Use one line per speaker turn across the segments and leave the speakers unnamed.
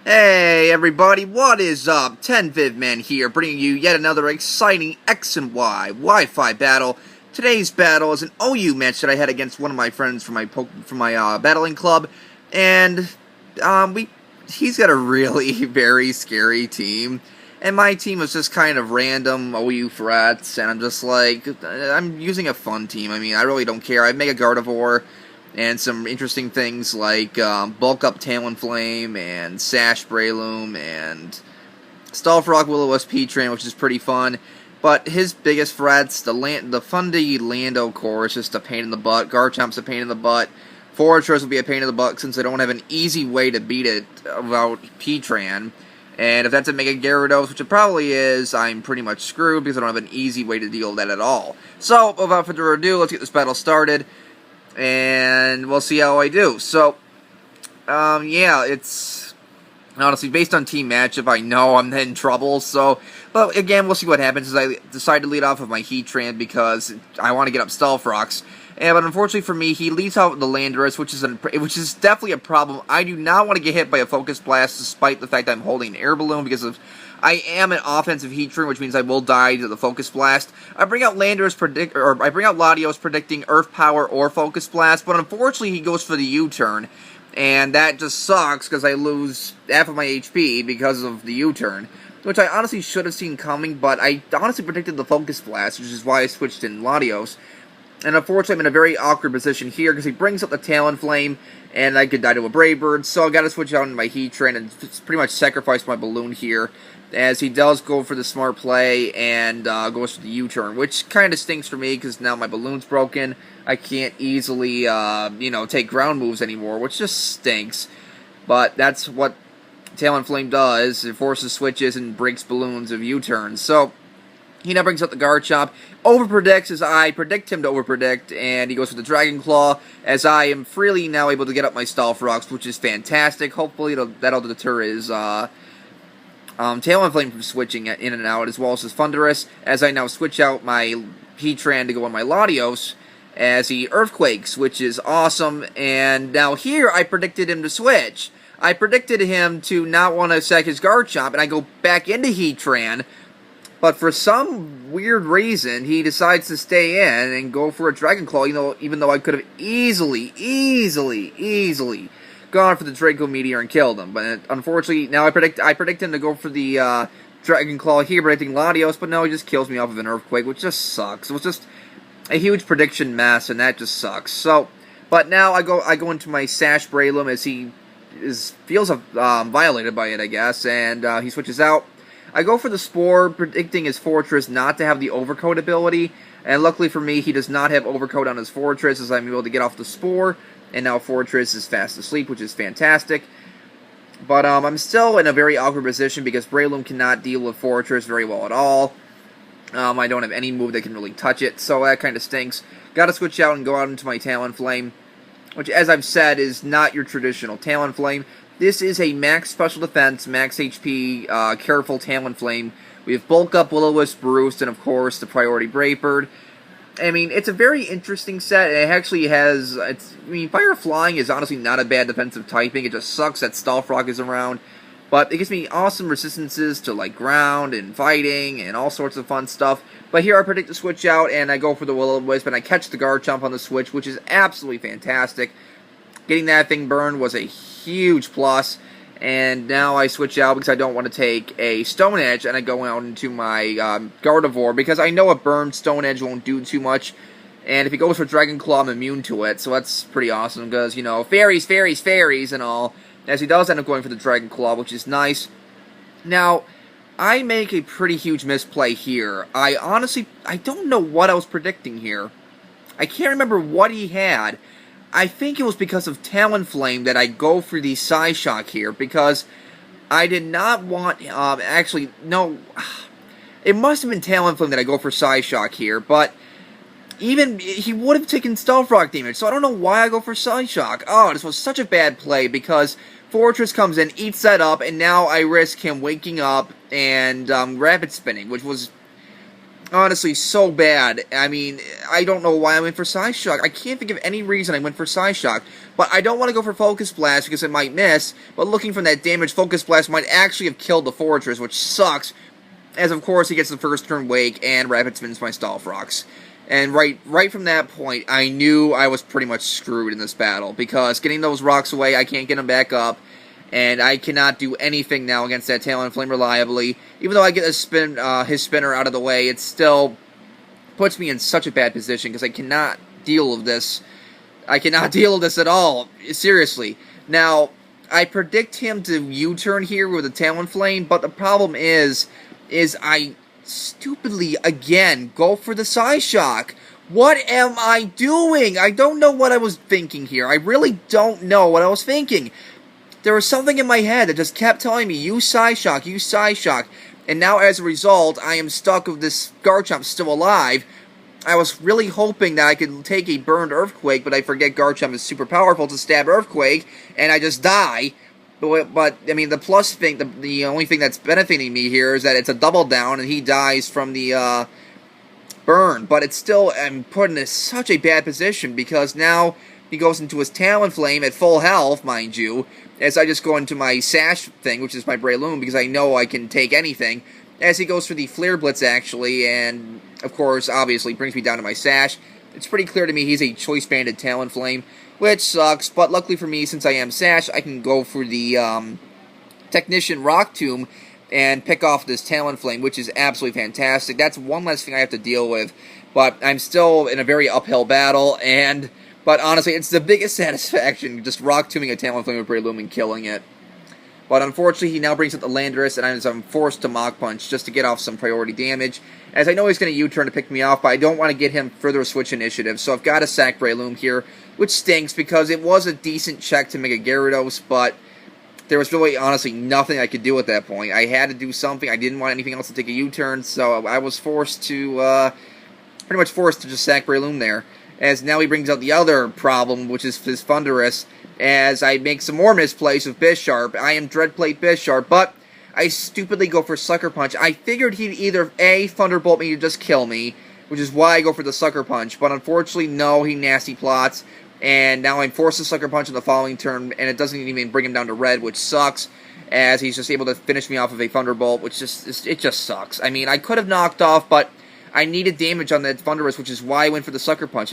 Hey everybody, what is up? 10VivMan here, bringing you yet another exciting X and Y Wi-Fi battle. Today's battle is an OU match that I had against one of my friends from my battling club, and he's got a really very scary team, and my team was just kind of random OU threats, and I'm just like, I'm using a fun team. I mean, I really don't care. I make a Gardevoir and some interesting things like Bulk Up Talonflame and Sash Breloom and Stealth-Rock Will-O-Wisp P-Train, which is pretty fun. But his biggest threats, the Fundy Lando core is just a pain in the butt. Garchomp's a pain in the butt. Fortress will be a pain in the butt since I don't have an easy way to beat it without P-Tran. And if that's a Mega Gyarados, which it probably is, I'm pretty much screwed because I don't have an easy way to deal with that at all. So, without further ado, let's get this battle started, and we'll see how I do. So, yeah, it's honestly based on team matchup. I know I'm in trouble, so, but again, we'll see what happens as I decide to lead off with my Heatran because I want to get up Stealth Rocks. But unfortunately for me, he leads out with the Landorus, which is definitely a problem. I do not want to get hit by a Focus Blast, despite the fact that I'm holding an Air Balloon, because I am an offensive Heatran, which means I will die to the Focus Blast. I bring out Latios predicting Earth Power or Focus Blast, but unfortunately he goes for the U-turn, and that just sucks because I lose half of my HP because of the U-turn, which I honestly should have seen coming, but I honestly predicted the Focus Blast, which is why I switched in Latios. And unfortunately, I'm in a very awkward position here because he brings up the Talonflame, and I could die to a Brave Bird, so I got to switch out in my Heatran and pretty much sacrifice my Balloon here, as he does go for the smart play and goes for the U-turn, which kind of stinks for me because now my Balloon's broken. I can't easily, take ground moves anymore, which just stinks. But that's what Talonflame does. It forces switches and breaks Balloons of U-turns. So he now brings up the Garchomp, overpredicts as I predict him to overpredict, and he goes for the Dragon Claw, as I am freely now able to get up my Stealth Rocks, which is fantastic. Hopefully that'll deter his Talonflame from switching in and out, as well as his Thundurus, as I now switch out my Heatran to go on my Latios, as he Earthquakes, which is awesome, and now here I predicted him to switch. I predicted him to not want to sack his Garchomp, and I go back into Heatran, but for some weird reason, he decides to stay in and go for a Dragon Claw, even though I could have easily gone for the Draco Meteor and killed him. But unfortunately, now I predict him to go for the Dragon Claw here, predicting Latios, but no, he just kills me off of an Earthquake, which just sucks. It was just a huge prediction mess, and that just sucks. So, but now I go into my Sash Breloom as he feels violated by it, I guess, and he switches out. I go for the Spore, predicting his Fortress not to have the Overcoat ability, and luckily for me, he does not have Overcoat on his Fortress, as I'm able to get off the Spore, and now Fortress is fast asleep, which is fantastic. But I'm still in a very awkward position, because Breloom cannot deal with Fortress very well at all. I don't have any move that can really touch it, so that kind of stinks. Gotta switch out and go out into my Talonflame, which, as I've said, is not your traditional Talonflame. This is a max special defense, max HP, careful Talonflame. We have Bulk Up, Will-O-Wisp, Roost, and of course the Priority Brave Bird. I mean, it's a very interesting set. It actually has, Fire Flying is honestly not a bad defensive typing. It just sucks that Stealth Rock is around. But it gives me awesome resistances to, like, ground and fighting and all sorts of fun stuff. But here I predict to switch out, and I go for the Will-O-Wisp, and I catch the Garchomp on the switch, which is absolutely fantastic. Getting that thing burned was a huge plus, and now I switch out because I don't want to take a Stone Edge, and I go out into my Gardevoir, because I know a burned Stone Edge won't do too much, and if he goes for Dragon Claw, I'm immune to it, so that's pretty awesome, because, fairies, fairies, fairies, and all, as he does end up going for the Dragon Claw, which is nice. Now, I make a pretty huge misplay here. I don't know what I was predicting here. I can't remember what he had. I think it was because of Talonflame that I go for the Psyshock here, because I did not want, no, it must have been Talonflame that I go for Psyshock here, but even, he would have taken Stealth Rock damage, so I don't know why I go for Psyshock. Oh, this was such a bad play, because Fortress comes in, eats that up, and now I risk him waking up and Rapid Spinning, which was honestly so bad. I mean, I don't know why I went for Psyshock. I can't think of any reason I went for Psyshock. But I don't want to go for Focus Blast because it might miss. But looking from that damage, Focus Blast might actually have killed the Fortress, which sucks. As of course he gets the first turn Wake and Rapid Spins my Stallfrox. And right from that point, I knew I was pretty much screwed in this battle, because getting those rocks away, I can't get them back up, and I cannot do anything now against that Talonflame reliably. Even though I get his spinner out of the way, it still puts me in such a bad position, because I cannot deal with this. I cannot deal with this at all, seriously. Now, I predict him to U-turn here with a Talonflame, but the problem is I stupidly, again, go for the Psyshock. What am I doing? I don't know what I was thinking here. I really don't know what I was thinking. There was something in my head that just kept telling me, use Psyshock, use Psyshock. And now, as a result, I am stuck with this Garchomp still alive. I was really hoping that I could take a burned Earthquake, but I forget Garchomp is super powerful to stab Earthquake, and I just die. But I mean, the plus thing, the only thing that's benefiting me here is that it's a double down, and he dies from the burn. But it's still, I'm put in such a bad position, because now he goes into his Talonflame at full health, mind you, as I just go into my Sash thing, which is my Breloom, because I know I can take anything, as he goes for the Flare Blitz, actually, and, of course, obviously, brings me down to my Sash. It's pretty clear to me he's a Choice Banded Talonflame, which sucks, but luckily for me, since I am Sash, I can go for the Technician Rock Tomb and pick off this Talonflame, which is absolutely fantastic. That's one less thing I have to deal with, but I'm still in a very uphill battle, but honestly, it's the biggest satisfaction, just Rock Tombing a Talonflame with Breloom and killing it. But unfortunately, he now brings up the Landorus, and I'm forced to Mach Punch just to get off some priority damage, as I know he's going to U-turn to pick me off, but I don't want to get him further switch initiative, so I've got to sack Breloom here, which stinks, because it was a decent check to make a Gyarados, but there was really, honestly, nothing I could do at that point. I had to do something. I didn't want anything else to take a U-turn, so I was forced to, pretty much forced to just sack Breloom there, as now he brings out the other problem, which is his Thundurus, as I make some more misplays with Bisharp. I am Dreadplate Bisharp, but I stupidly go for Sucker Punch. I figured he'd either A, Thunderbolt me to just kill me, which is why I go for the Sucker Punch, but unfortunately, no, he nasty plots, and now I'm forced to Sucker Punch in the following turn, and it doesn't even bring him down to red, which sucks, as he's just able to finish me off of a Thunderbolt, which it just sucks. I mean, I could have knocked off, but I needed damage on that Thundurus, which is why I went for the Sucker Punch.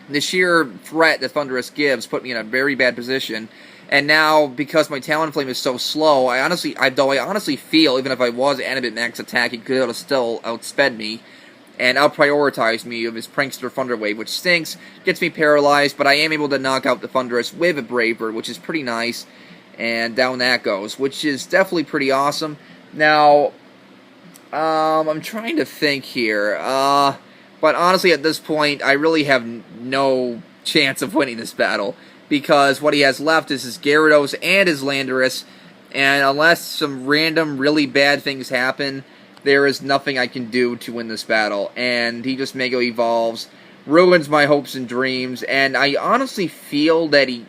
The sheer threat that Thundurus gives put me in a very bad position. And now, because my Talonflame is so slow, I honestly feel, even if I was Animate Max Attack, he could have still outsped me and outprioritized me with his Prankster Thunder Wave, which stinks, gets me paralyzed, but I am able to knock out the Thundurus with a Brave Bird, which is pretty nice, and down that goes, which is definitely pretty awesome. Now, I'm trying to think here, but honestly, at this point, I really have no chance of winning this battle, because what he has left is his Gyarados and his Landorus, and unless some random, really bad things happen, there is nothing I can do to win this battle, and he just Mega Evolves, ruins my hopes and dreams, and I honestly feel that he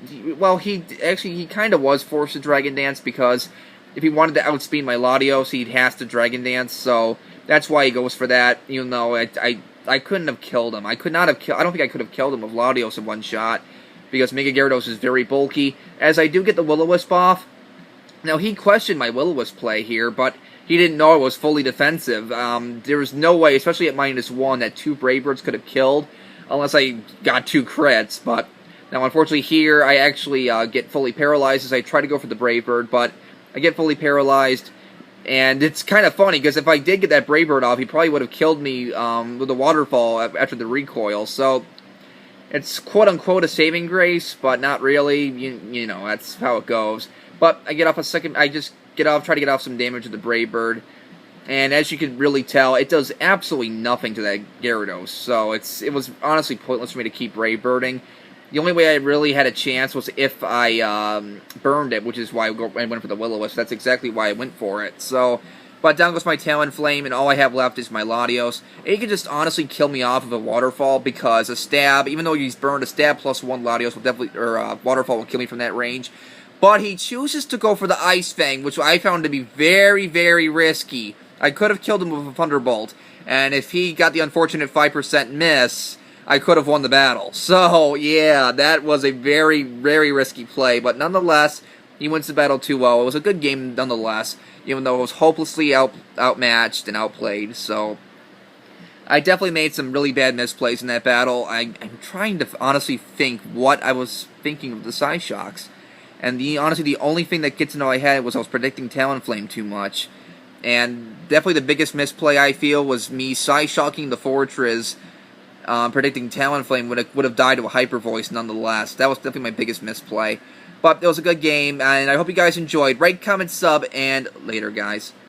kind of was forced to Dragon Dance, because if he wanted to outspeed my Latios, he'd have to Dragon Dance, so that's why he goes for that, even though I couldn't have killed him. I don't think I could have killed him with Latios in one shot, because Mega Gyarados is very bulky, as I do get the Will-O-Wisp off. Now, he questioned my Will-O-Wisp play here, but he didn't know it was fully defensive. There was no way, especially at -1, that 2 Brave Birds could have killed, unless I got 2 crits, but now, unfortunately, here, I actually get fully paralyzed as I try to go for the Brave Bird, but I get fully paralyzed, and it's kind of funny, because if I did get that Brave Bird off, he probably would have killed me with the Waterfall after the recoil, so it's quote-unquote a saving grace, but not really, you know, that's how it goes. But I get off I just try to get off some damage with the Brave Bird, and as you can really tell, it does absolutely nothing to that Gyarados, so it was honestly pointless for me to keep Brave Birding. The only way I really had a chance was if I burned it, which is why I went for the Will-O-Wisp. That's exactly why I went for it. So, but down goes my Talonflame, and all I have left is my Latios. And he can just honestly kill me off of a Waterfall, because a Stab, even though he's burned, a Stab +1 Latios will definitely, or Waterfall will kill me from that range. But he chooses to go for the Ice Fang, which I found to be very, very risky. I could have killed him with a Thunderbolt, and if he got the unfortunate 5% miss, I could have won the battle. So, yeah, that was a very, very risky play, but nonetheless, he wins the battle 2-0. It was a good game nonetheless, even though it was hopelessly outmatched and outplayed, so I definitely made some really bad misplays in that battle. I'm trying to honestly think what I was thinking of the Psyshocks. And honestly, the only thing that gets into my head was I was predicting Talonflame too much. And definitely the biggest misplay I feel was me Psyshocking the Fortress, predicting Talonflame would have died to a Hyper Voice nonetheless. That was definitely my biggest misplay. But it was a good game, and I hope you guys enjoyed. Rate, comment, sub, and later, guys.